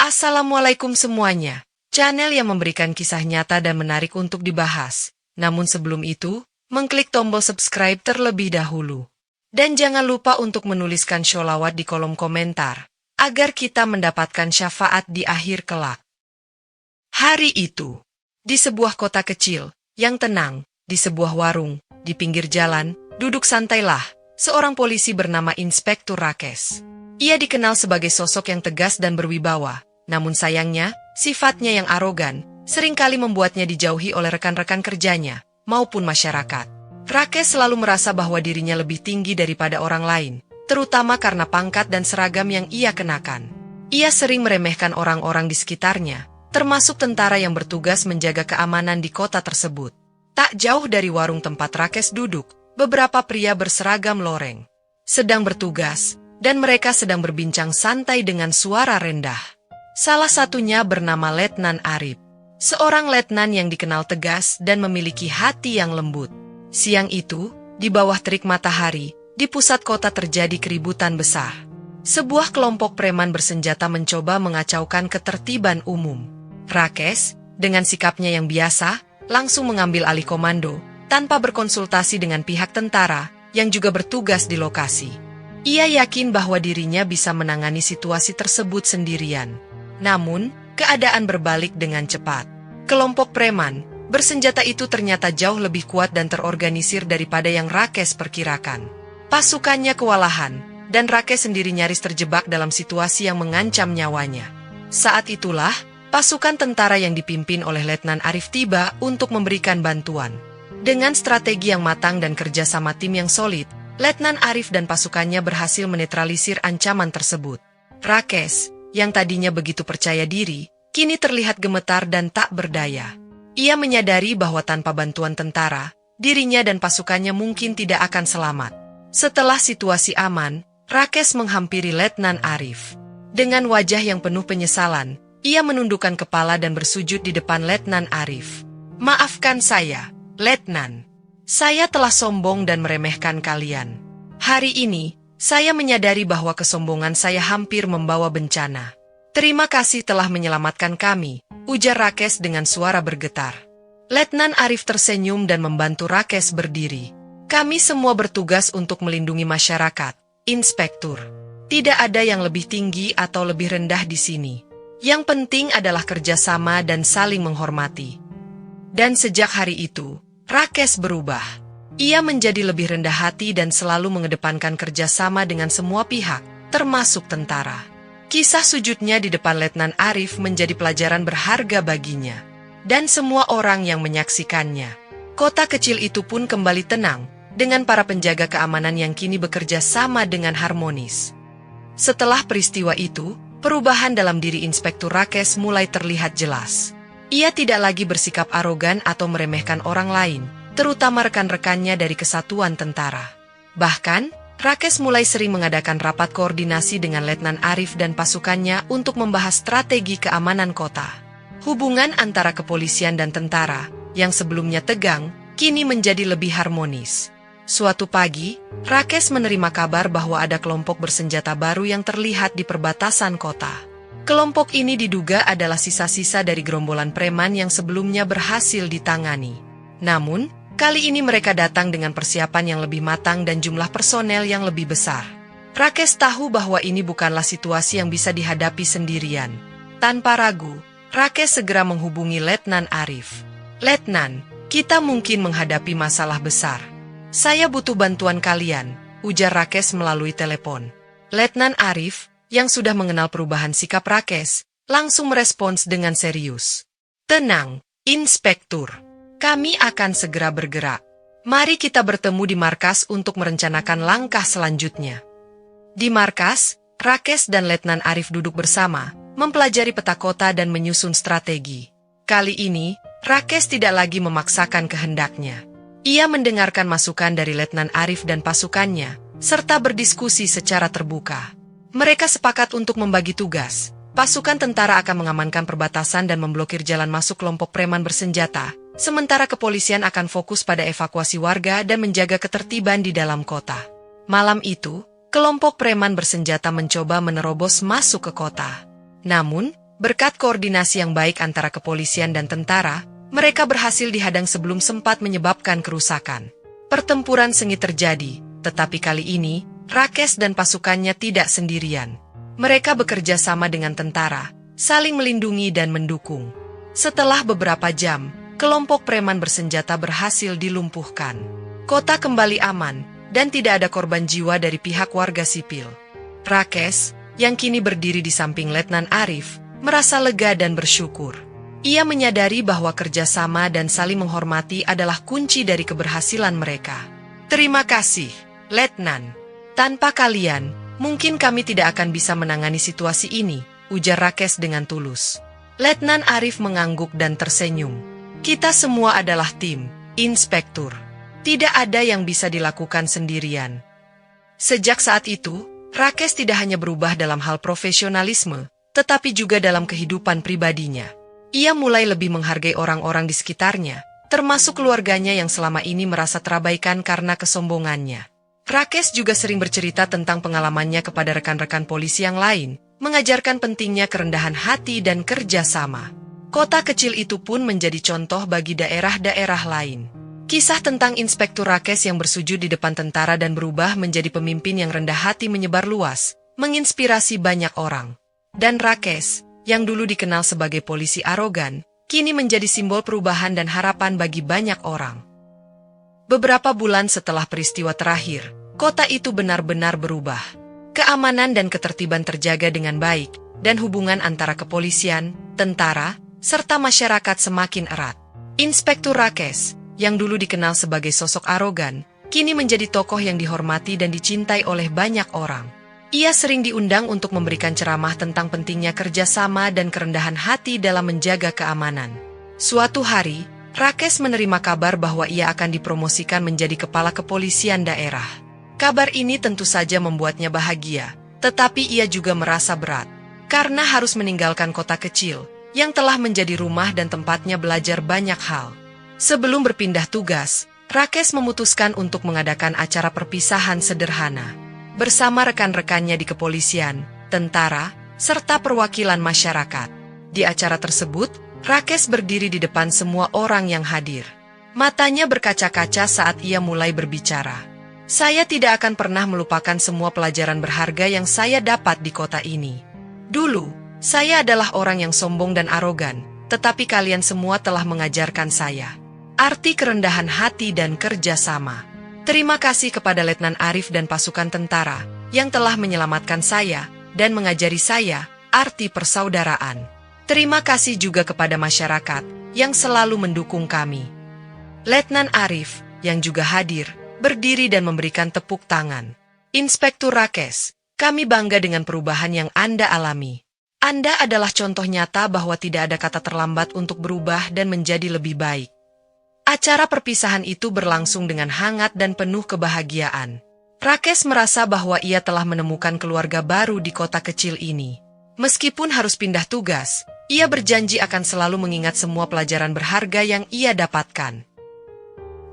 Assalamualaikum semuanya, channel yang memberikan kisah nyata dan menarik untuk dibahas. Namun sebelum itu, mengklik tombol subscribe terlebih dahulu. Dan jangan lupa untuk menuliskan sholawat di kolom komentar, agar kita mendapatkan syafaat di akhir kelak. Hari itu, di sebuah kota kecil, yang tenang, di sebuah warung, di pinggir jalan, duduk santailah, seorang polisi bernama Inspektur Rakesh. Ia dikenal sebagai sosok yang tegas dan berwibawa. Namun sayangnya, sifatnya yang arogan, seringkali membuatnya dijauhi oleh rekan-rekan kerjanya, maupun masyarakat. Rakesh selalu merasa bahwa dirinya lebih tinggi daripada orang lain, terutama karena pangkat dan seragam yang ia kenakan. Ia sering meremehkan orang-orang di sekitarnya, termasuk tentara yang bertugas menjaga keamanan di kota tersebut. Tak jauh dari warung tempat Rakesh duduk, beberapa pria berseragam loreng sedang bertugas, dan mereka sedang berbincang santai dengan suara rendah. Salah satunya bernama Letnan Arif, seorang letnan yang dikenal tegas dan memiliki hati yang lembut. Siang itu, di bawah terik matahari, di pusat kota terjadi keributan besar. Sebuah kelompok preman bersenjata mencoba mengacaukan ketertiban umum. Rakesh, dengan sikapnya yang biasa, langsung mengambil alih komando, tanpa berkonsultasi dengan pihak tentara, yang juga bertugas di lokasi. Ia yakin bahwa dirinya bisa menangani situasi tersebut sendirian. Namun, keadaan berbalik dengan cepat. Kelompok preman bersenjata itu ternyata jauh lebih kuat dan terorganisir daripada yang Rakesh perkirakan. Pasukannya kewalahan, dan Rakesh sendiri nyaris terjebak dalam situasi yang mengancam nyawanya. Saat itulah, pasukan tentara yang dipimpin oleh Letnan Arif tiba untuk memberikan bantuan. Dengan strategi yang matang dan kerjasama tim yang solid, Letnan Arif dan pasukannya berhasil menetralisir ancaman tersebut. Rakesh, yang tadinya begitu percaya diri, kini terlihat gemetar dan tak berdaya. Ia menyadari bahwa tanpa bantuan tentara, dirinya dan pasukannya mungkin tidak akan selamat. Setelah situasi aman, Rakesh menghampiri Letnan Arif. Dengan wajah yang penuh penyesalan, ia menundukkan kepala dan bersujud di depan Letnan Arif. "Maafkan saya, Letnan. Saya telah sombong dan meremehkan kalian. Hari ini, saya menyadari bahwa kesombongan saya hampir membawa bencana. Terima kasih telah menyelamatkan kami," ujar Rakesh dengan suara bergetar. Letnan Arif tersenyum dan membantu Rakesh berdiri. "Kami semua bertugas untuk melindungi masyarakat, Inspektur. Tidak ada yang lebih tinggi atau lebih rendah di sini. Yang penting adalah kerjasama dan saling menghormati." Dan sejak hari itu, Rakesh berubah. Ia menjadi lebih rendah hati dan selalu mengedepankan kerjasama dengan semua pihak, termasuk tentara. Kisah sujudnya di depan Letnan Arif menjadi pelajaran berharga baginya, dan semua orang yang menyaksikannya. Kota kecil itu pun kembali tenang, dengan para penjaga keamanan yang kini bekerja sama dengan harmonis. Setelah peristiwa itu, perubahan dalam diri Inspektur Rakesh mulai terlihat jelas. Ia tidak lagi bersikap arogan atau meremehkan orang lain, terutama rekan-rekannya dari kesatuan tentara. Bahkan, Rakesh mulai sering mengadakan rapat koordinasi dengan Letnan Arif dan pasukannya untuk membahas strategi keamanan kota. Hubungan antara kepolisian dan tentara, yang sebelumnya tegang, kini menjadi lebih harmonis. Suatu pagi, Rakesh menerima kabar bahwa ada kelompok bersenjata baru yang terlihat di perbatasan kota. Kelompok ini diduga adalah sisa-sisa dari gerombolan preman yang sebelumnya berhasil ditangani. Namun, kali ini mereka datang dengan persiapan yang lebih matang dan jumlah personel yang lebih besar. Rakesh tahu bahwa ini bukanlah situasi yang bisa dihadapi sendirian. Tanpa ragu, Rakesh segera menghubungi Letnan Arif. "Letnan, kita mungkin menghadapi masalah besar. Saya butuh bantuan kalian," ujar Rakesh melalui telepon. Letnan Arif, yang sudah mengenal perubahan sikap Rakesh, langsung merespons dengan serius. "Tenang, Inspektur. Kami akan segera bergerak. Mari kita bertemu di markas untuk merencanakan langkah selanjutnya." Di markas, Rakesh dan Letnan Arif duduk bersama, mempelajari peta kota dan menyusun strategi. Kali ini, Rakesh tidak lagi memaksakan kehendaknya. Ia mendengarkan masukan dari Letnan Arif dan pasukannya, serta berdiskusi secara terbuka. Mereka sepakat untuk membagi tugas. Pasukan tentara akan mengamankan perbatasan dan memblokir jalan masuk kelompok preman bersenjata, sementara kepolisian akan fokus pada evakuasi warga dan menjaga ketertiban di dalam kota. Malam itu, kelompok preman bersenjata mencoba menerobos masuk ke kota. Namun, Berkat koordinasi yang baik antara kepolisian dan tentara, mereka berhasil dihadang sebelum sempat menyebabkan kerusakan. Pertempuran sengit terjadi, tetapi kali ini, Rakesh dan pasukannya tidak sendirian. Mereka bekerja sama dengan tentara, saling melindungi dan mendukung. Setelah beberapa jam, kelompok preman bersenjata berhasil dilumpuhkan. Kota kembali aman, dan tidak ada korban jiwa dari pihak warga sipil. Rakesh, yang kini berdiri di samping Letnan Arif, merasa lega dan bersyukur. Ia menyadari bahwa kerjasama dan saling menghormati adalah kunci dari keberhasilan mereka. Terima kasih, Letnan. Tanpa kalian, mungkin kami tidak akan bisa menangani situasi ini, ujar Rakesh dengan tulus. Letnan Arif mengangguk dan tersenyum. Kita semua adalah tim, Inspektur. Tidak ada yang bisa dilakukan sendirian. Sejak saat itu, Rakesh tidak hanya berubah dalam hal profesionalisme, tetapi juga dalam kehidupan pribadinya. Ia mulai lebih menghargai orang-orang di sekitarnya, termasuk keluarganya yang selama ini merasa terabaikan karena kesombongannya. Rakesh juga sering bercerita tentang pengalamannya kepada rekan-rekan polisi yang lain, mengajarkan pentingnya kerendahan hati dan kerjasama. Kota kecil itu pun menjadi contoh bagi daerah-daerah lain. Kisah tentang Inspektur Rakesh yang bersujud di depan tentara dan berubah menjadi pemimpin yang rendah hati menyebar luas, menginspirasi banyak orang. Dan Rakesh, yang dulu dikenal sebagai polisi arogan, kini menjadi simbol perubahan dan harapan bagi banyak orang. Beberapa bulan setelah peristiwa terakhir, kota itu benar-benar berubah. Keamanan dan ketertiban terjaga dengan baik, dan hubungan antara kepolisian, tentara, serta masyarakat semakin erat. Inspektur Rakesh, yang dulu dikenal sebagai sosok arogan, kini menjadi tokoh yang dihormati dan dicintai oleh banyak orang. Ia sering diundang untuk memberikan ceramah tentang pentingnya kerjasama dan kerendahan hati dalam menjaga keamanan. Suatu hari, Rakesh menerima kabar bahwa ia akan dipromosikan menjadi kepala kepolisian daerah. Kabar ini tentu saja membuatnya bahagia, tetapi ia juga merasa berat, karena harus meninggalkan kota kecil, yang telah menjadi rumah dan tempatnya belajar banyak hal. Sebelum berpindah tugas, Rakesh memutuskan untuk mengadakan acara perpisahan sederhana. Bersama rekan-rekannya di kepolisian, tentara, serta perwakilan masyarakat. Di acara tersebut, Rakesh berdiri di depan semua orang yang hadir. Matanya berkaca-kaca saat ia mulai berbicara. Saya tidak akan pernah melupakan semua pelajaran berharga yang saya dapat di kota ini. Dulu, saya adalah orang yang sombong dan arogan, tetapi kalian semua telah mengajarkan saya arti kerendahan hati dan kerjasama. Terima kasih kepada Letnan Arif dan pasukan tentara yang telah menyelamatkan saya dan mengajari saya arti persaudaraan. Terima kasih juga kepada masyarakat yang selalu mendukung kami. Letnan Arif, yang juga hadir, berdiri dan memberikan tepuk tangan. Inspektur Rakesh, kami bangga dengan perubahan yang Anda alami. Anda adalah contoh nyata bahwa tidak ada kata terlambat untuk berubah dan menjadi lebih baik. Acara perpisahan itu berlangsung dengan hangat dan penuh kebahagiaan. Rakesh merasa bahwa ia telah menemukan keluarga baru di kota kecil ini. Meskipun harus pindah tugas, ia berjanji akan selalu mengingat semua pelajaran berharga yang ia dapatkan.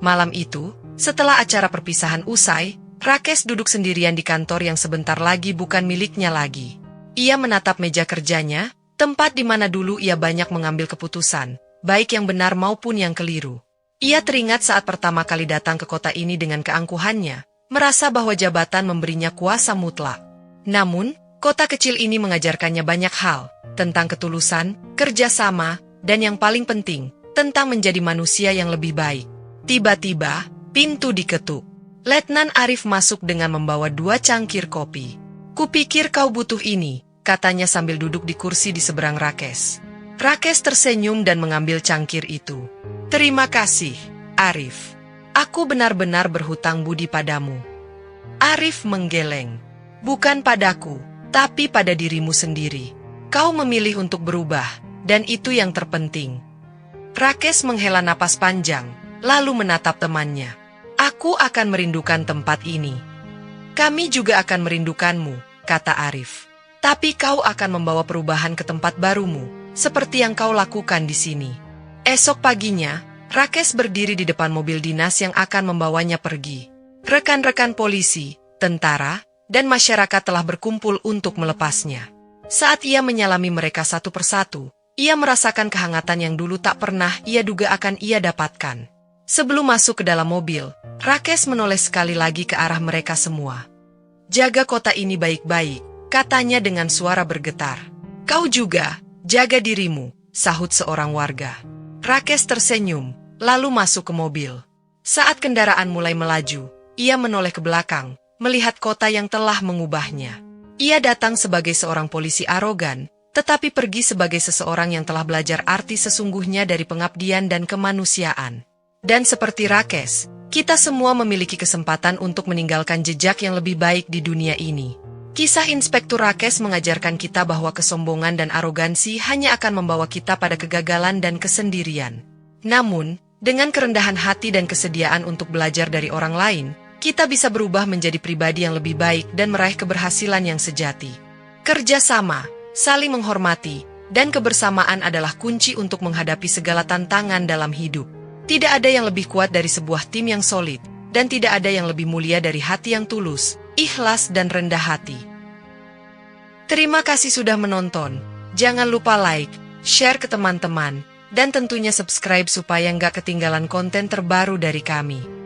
Malam itu, setelah acara perpisahan usai, Rakesh duduk sendirian di kantor yang sebentar lagi bukan miliknya lagi. Ia menatap meja kerjanya, tempat di mana dulu ia banyak mengambil keputusan, baik yang benar maupun yang keliru. Ia teringat saat pertama kali datang ke kota ini dengan keangkuhannya, merasa bahwa jabatan memberinya kuasa mutlak. Namun, kota kecil ini mengajarkannya banyak hal, tentang ketulusan, kerjasama, dan yang paling penting, tentang menjadi manusia yang lebih baik. Tiba-tiba, pintu diketuk. Letnan Arif masuk dengan membawa 2 cangkir kopi. Kupikir kau butuh ini, katanya sambil duduk di kursi di seberang Rakesh. Rakesh tersenyum dan mengambil cangkir itu. Terima kasih, Arif. Aku benar-benar berhutang budi padamu. Arif menggeleng. Bukan padaku, tapi pada dirimu sendiri. Kau memilih untuk berubah, dan itu yang terpenting. Rakesh menghela napas panjang, lalu menatap temannya. Aku akan merindukan tempat ini. Kami juga akan merindukanmu, kata Arif. Tapi kau akan membawa perubahan ke tempat barumu, seperti yang kau lakukan di sini. Esok paginya, Rakesh berdiri di depan mobil dinas yang akan membawanya pergi. Rekan-rekan polisi, tentara, dan masyarakat telah berkumpul untuk melepasnya. Saat ia menyalami mereka satu persatu, ia merasakan kehangatan yang dulu tak pernah ia duga akan ia dapatkan. Sebelum masuk ke dalam mobil, Rakesh menoleh sekali lagi ke arah mereka semua. "Jaga kota ini baik-baik," katanya dengan suara bergetar. "Kau juga, jaga dirimu," sahut seorang warga. Rakesh tersenyum, lalu masuk ke mobil. Saat kendaraan mulai melaju, ia menoleh ke belakang, melihat kota yang telah mengubahnya. Ia datang sebagai seorang polisi arogan, tetapi pergi sebagai seseorang yang telah belajar arti sesungguhnya dari pengabdian dan kemanusiaan. Dan seperti Rakesh, kita semua memiliki kesempatan untuk meninggalkan jejak yang lebih baik di dunia ini. Kisah Inspektur Rakesh mengajarkan kita bahwa kesombongan dan arogansi hanya akan membawa kita pada kegagalan dan kesendirian. Namun, dengan kerendahan hati dan kesediaan untuk belajar dari orang lain, kita bisa berubah menjadi pribadi yang lebih baik dan meraih keberhasilan yang sejati. Kerja sama, saling menghormati, dan kebersamaan adalah kunci untuk menghadapi segala tantangan dalam hidup. Tidak ada yang lebih kuat dari sebuah tim yang solid, dan tidak ada yang lebih mulia dari hati yang tulus, ikhlas dan rendah hati. Terima kasih sudah menonton. Jangan lupa like, share ke teman-teman, dan tentunya subscribe supaya nggak ketinggalan konten terbaru dari kami.